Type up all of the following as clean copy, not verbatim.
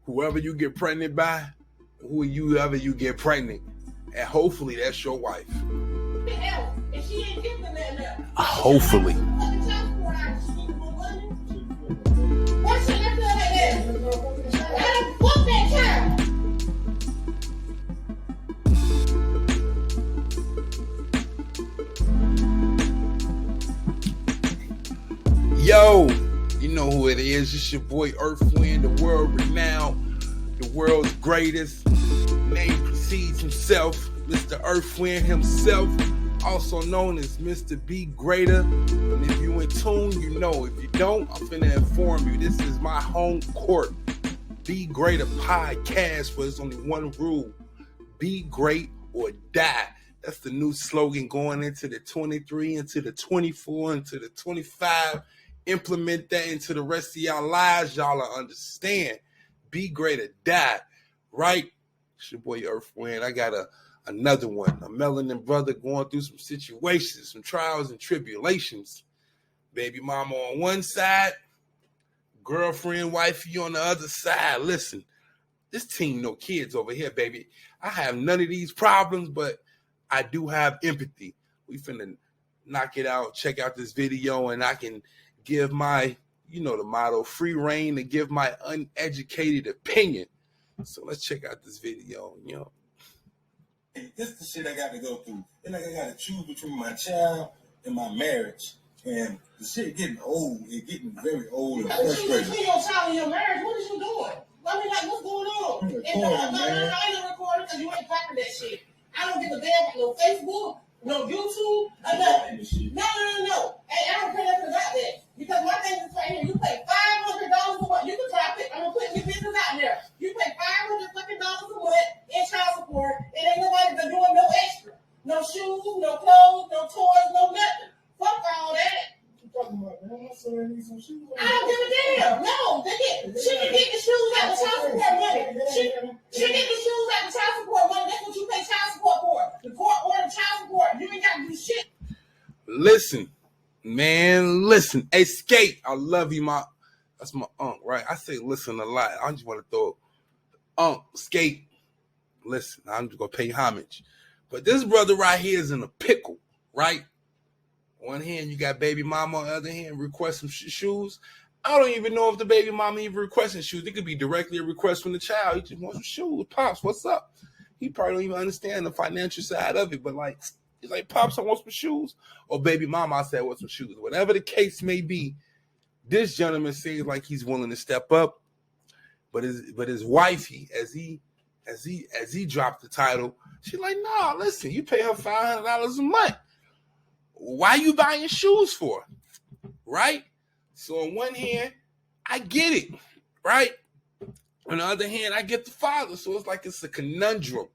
whoever you get pregnant by, whoever you get pregnant, and hopefully that's your wife. Hopefully. Yo, you know who it is. It's your boy Earthwind, the world renowned, the world's greatest. Name precedes himself, Mr. Earthwind himself, also known as Mr. Be Greater. And if you in tune, you know. If you don't, I'm finna inform you. This is my home court. Be Greater podcast, where there's only one rule: be great or die. That's the new slogan going into the 23, into the 24, into the 25. Implement that into the rest of y'all lives. Y'all will understand. Be great or die, right? It's your boy Earthwind. I got another one. A melanin brother going through some situations, some trials and tribulations. Baby mama on one side, girlfriend, wifey on the other side. Listen, this team no kids over here, baby. I have none of these problems, but I do have empathy. We finna knock it out. Check out this video, and I can give my, the motto, free reign to give my uneducated opinion. So let's check out this video, This is the shit I got to go through. Then I got to choose between my child and my marriage. And the shit getting old. It's getting very old and frustrating. Between your child and your marriage, what is you doing? I mean, what's going on? I'm recording, man. I ain't recording because you ain't popping that shit. I don't give a damn about no Facebook, no YouTube, or nothing. No. Hey, I don't care nothing about that. Because my thing is right here, you pay $500 a month. You can drop it. I'm going to put your business out there. You pay $500 fucking dollars a month in child support, and ain't nobody been doing no extra. No shoes, no clothes, no toys, no nothing. Fuck all that. Talking about, man, my son needs some shoes. I don't give a damn. No, she can get the shoes out of child support money. She get the shoes out of child support money. That's what you pay child support for. The court ordered child support. You ain't got to do shit. Listen, man, listen. Hey, Skate, I love you, that's my uncle, right? I say listen a lot. I just want to throw Skate, listen, I'm just going to pay homage. But this brother right here is in a pickle, right? One hand, you got baby mama. On the other hand, request some shoes. I don't even know if the baby mama even requesting shoes. It could be directly a request from the child. He just wants some shoes. Pops, what's up? He probably don't even understand the financial side of it. But he's like, Pops, I want some shoes. Or baby mama, I said, I want some shoes. Whatever the case may be, this gentleman seems like he's willing to step up. But his wifey, as he dropped the title, she's like, nah, listen, you pay her $500 a month. Why you buying shoes for? Right? So on one hand, I get it, right? On the other hand, I get the father. So it's like it's a conundrum,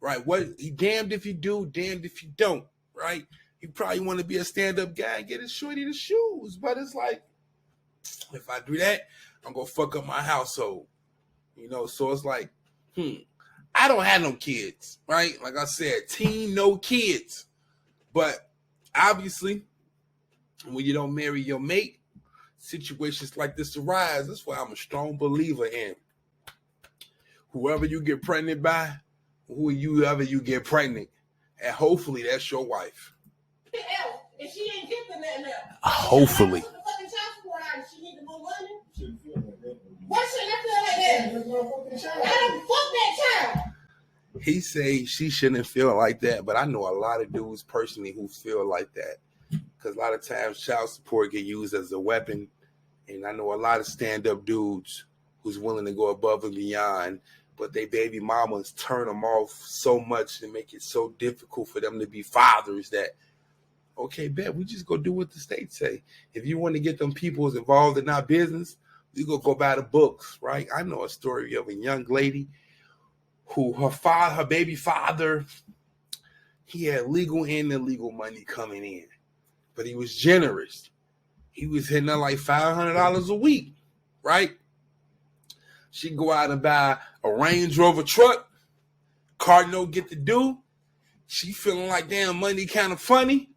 right? He damned if you do, damned if you don't, right? You probably want to be a stand-up guy and get his shorty the shoes. But it's like, if I do that, I'm going to fuck up my household. So it's like, I don't have no kids, right? Like I said, teen, no kids. But obviously, when you don't marry your mate, situations like this arise. That's why I'm a strong believer in whoever you get pregnant by, whoever you get pregnant, and hopefully that's your wife. And she ain't getting that now. Hopefully. She need more money. Why should I feel like that? I don't fuck that child. He say she shouldn't feel like that, but I know a lot of dudes personally who feel like that, because a lot of times child support get used as a weapon, and I know a lot of stand-up dudes who's willing to go above and beyond, but they baby mamas turn them off so much and make it so difficult for them to be fathers that, okay, bet, we just go do what the state say. If you want to get them peoples involved in our business, we go buy the books, right? I know a story of a young lady who her baby father, he had legal and illegal money coming in, but he was generous. He was hitting her like $500 a week, right? She go out and buy a Range Rover truck. Car no get to do. She feeling like damn money kind of funny.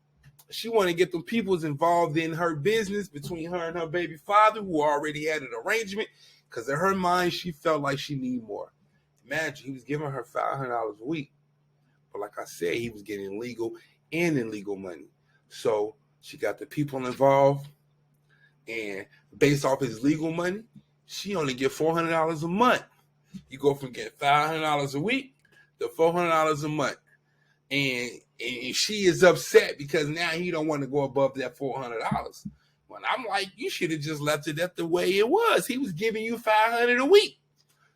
She want to get them peoples involved in her business between her and her baby father, who already had an arrangement, Because in her mind, she felt like she needed more. Imagine, he was giving her $500 a week. But like I said, he was getting legal and illegal money. So she got the people involved. And based off his legal money, she only get $400 a month. You go from getting $500 a week to $400 a month. And she is upset because now he don't want to go above that $400. When I'm like, you should have just left it at the way it was. He was giving you $500 a week.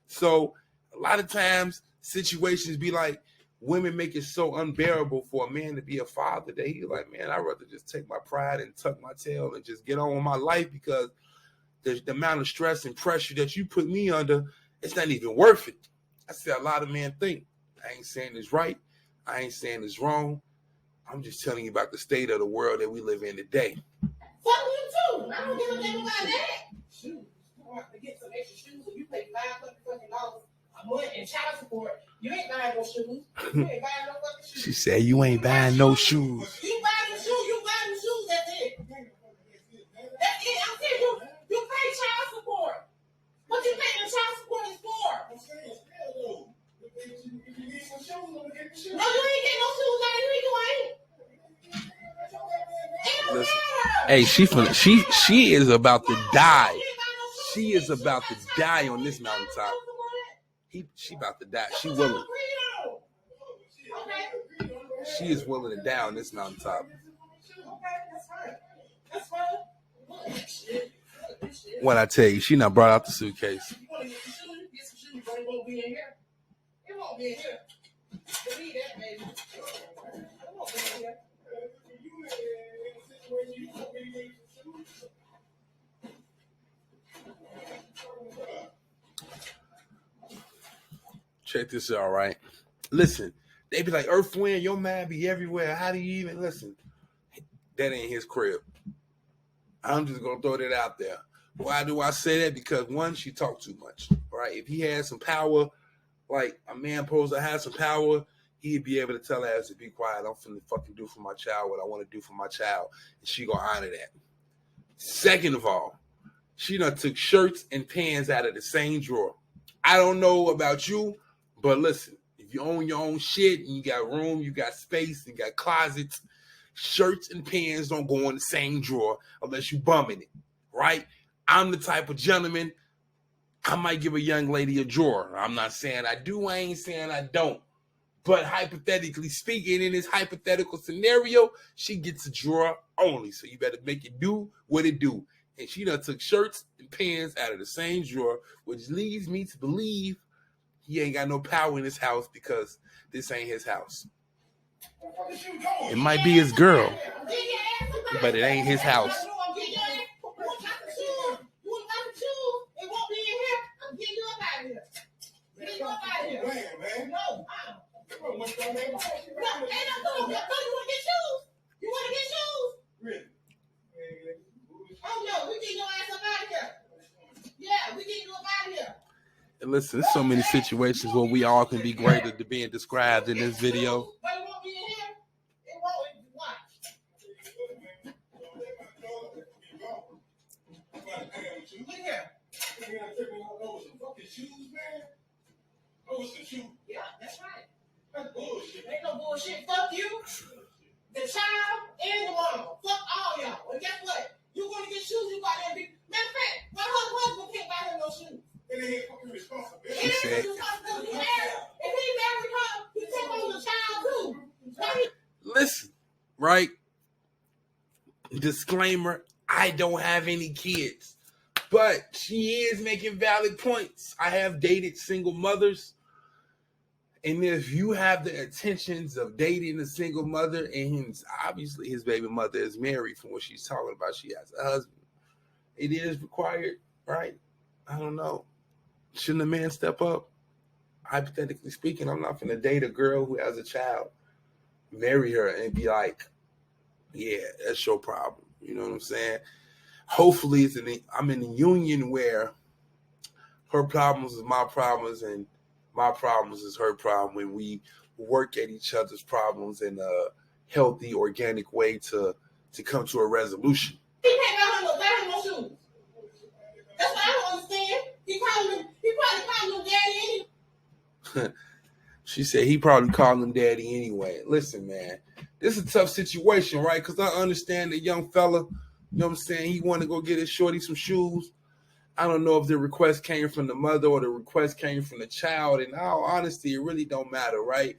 So a lot of times situations be like, women make it so unbearable for a man to be a father that he's like, man, I'd rather just take my pride and tuck my tail and just get on with my life, because the amount of stress and pressure that you put me under, it's not even worth it. I see a lot of men think. I ain't saying it's right. I ain't saying it's wrong. I'm just telling you about the state of the world that we live in today. Fuck you too. I don't give a damn about that. Shoes. You want to get some extra shoes and you pay $500 a month in child support. You ain't buying no shoes. You ain't buying no fucking shoes. She said, you ain't buying no shoes. You buying the shoes. You buying the shoes. That's it. That's it. I'm saying you pay child support. What you paying the child support is for? I'm saying, though. If you need some shoes, I'm gonna get the shoes. No, you ain't getting no shoes out of here. You ain't. It don't matter. Hey, she is about to die. She is about to die on this mountaintop. She about to die. She willing. She is willing to die on this mountaintop. What I tell you, she not brought out the suitcase. Check this out, right? Listen, they be like, Earth Wind, your man be everywhere. How do you even listen? That ain't his crib. I'm just gonna throw that out there. Why do I say that? Because one, she talked too much, right? If he had some power, like a man supposed to have some power, he'd be able to tell her to be quiet. I'm finna fucking do for my child what I want to do for my child, and she gonna honor that. Second of all, she done took shirts and pants out of the same drawer. I don't know about you, but listen, if you own your own shit and you got room, you got space, you got closets, shirts and pants don't go in the same drawer unless you bumming it, right? I'm the type of gentleman, I might give a young lady a drawer. I'm not saying I do, I ain't saying I don't. But hypothetically speaking, in this hypothetical scenario, she gets a drawer only. So you better make it do what it do. And she done took shirts and pants out of the same drawer, which leads me to believe he ain't got no power in his house because this ain't his house. It might be his girl, but it ain't his house. And listen, there's so many situations where we all can be greater than being described in this video. Yeah, that's right. That's bullshit. Ain't no bullshit. Fuck you, the child, and the mama. Fuck all y'all. And guess what? You want to get shoes, you got that big. Matter of fact, my husband can't buy him no shoes. It ain't fucking responsibility. It ain't his responsibility. If he married her, he take on the child too. Listen, right? Disclaimer, I don't have any kids. But she is making valid points. I have dated single mothers. And if you have the intentions of dating a single mother, and obviously his baby mother is married from what she's talking about, she has a husband, it is required, right? I don't know. Shouldn't a man step up? Hypothetically speaking, I'm not going to date a girl who has a child, marry her, and be like, yeah, that's your problem. You know what I'm saying? Hopefully, I'm in a union where her problems is my problems and my problems is her problem, when we work at each other's problems in a healthy, organic way to come to a resolution. He can't buy him no shoes. That's what I don't understand. He probably She said he probably called him daddy anyway. Listen, man, this is a tough situation, right? Because I understand the young fella, you know what I'm saying, he wanted to go get his shorty some shoes. I don't know if the request came from the mother or the request came from the child. In all honesty, it really don't matter, right?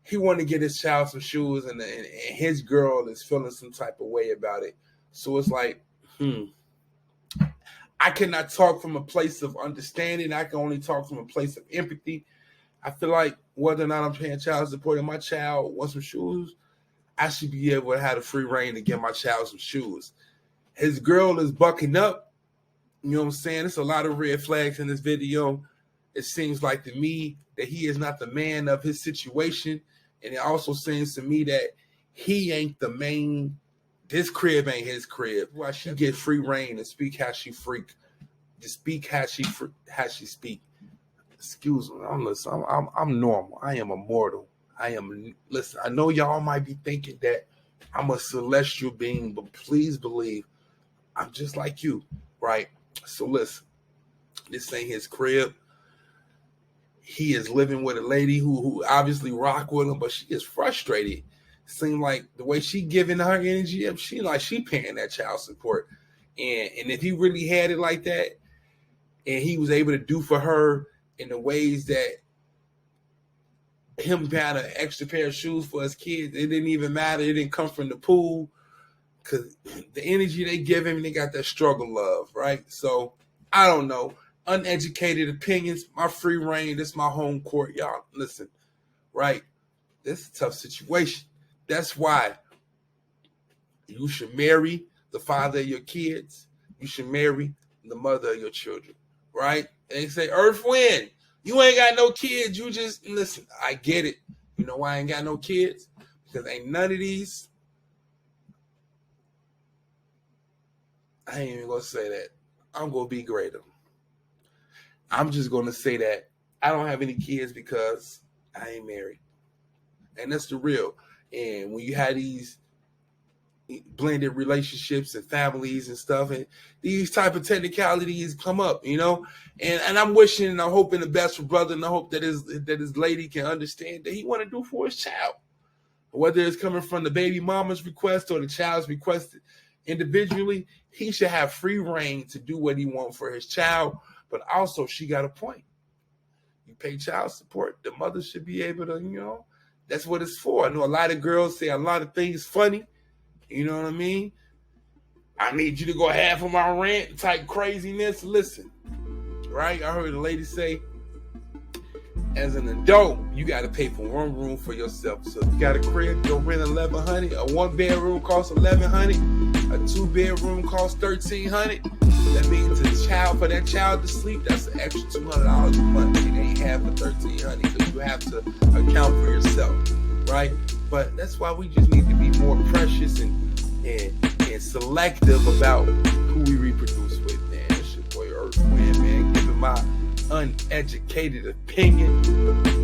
He wanted to get his child some shoes, and his girl is feeling some type of way about it. So it's like, I cannot talk from a place of understanding. I can only talk from a place of empathy. I feel like whether or not I'm paying child support and my child wants some shoes, I should be able to have the free reign to get my child some shoes. His girl is bucking up. You know what I'm saying? There's a lot of red flags in this video. It seems like to me that he is not the man of his situation. And it also seems to me that he ain't the main. This crib ain't his crib. Why she get free reign and speak how she freak. Just speak how she speak. Excuse me. I'm normal. I am immortal. Listen, I know y'all might be thinking that I'm a celestial being, but please believe I'm just like you, right? So listen, this ain't his crib. He is living with a lady who obviously rock with him, but she is frustrated. Seems like the way she giving her energy up, she paying that child support. And if he really had it like that, and he was able to do for her in the ways that him buying an extra pair of shoes for his kids, it didn't even matter. It didn't come from the pool, because the energy they give him, they got that struggle love, right? So I don't know. Uneducated opinions, my free reign, this is my home court, y'all. Listen, right? This is a tough situation. That's why you should marry the father of your kids. You should marry the mother of your children, right? And they say, Earth Wind, you ain't got no kids. You just, listen, I get it. You know why I ain't got no kids? Because ain't none of these, I ain't even going to say that. I'm going to be greater. I'm just going to say that I don't have any kids because I ain't married. And that's the real. And when you have these blended relationships and families and stuff, and these type of technicalities come up, you know, and I'm wishing and I'm hoping the best for brother, and I hope that his lady can understand that he want to do for his child, whether it's coming from the baby mama's request or the child's request individually. He should have free reign to do what he wants for his child. But also, she got a point. You pay child support, the mother should be able to, you know, that's what it's for. I know a lot of girls say a lot of things funny. You know what I mean? I need you to go half of my rent type craziness. Listen, right? I heard a lady say, as an adult, you got to pay for one room for yourself. So if you got a crib, you'll rent $1,100. A 1-bedroom costs $1,100. A 2-bedroom costs $1,300. That means for that child to sleep, that's an extra $200 a month. It ain't half of $1,300 because you have to account for yourself, right? But that's why we just need to be more precious and selective about who we reproduce with, man. It's your boy Earth Wind, man, giving my uneducated opinion.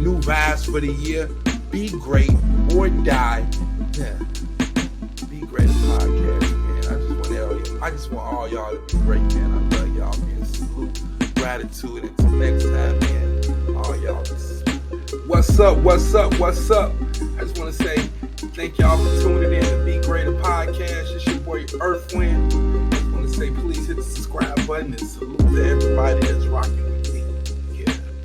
New vibes for the year. Be great or die. Yeah. Be great podcast, man. I just want all y'all to be great, man. I love y'all, man. Salute, gratitude. Until next time, man. All y'all. What's up? I just want to say thank y'all for tuning in to Be Greater Podcast. It's your boy Earth Wind. I just want to say please hit the subscribe button and salute to everybody that's rocking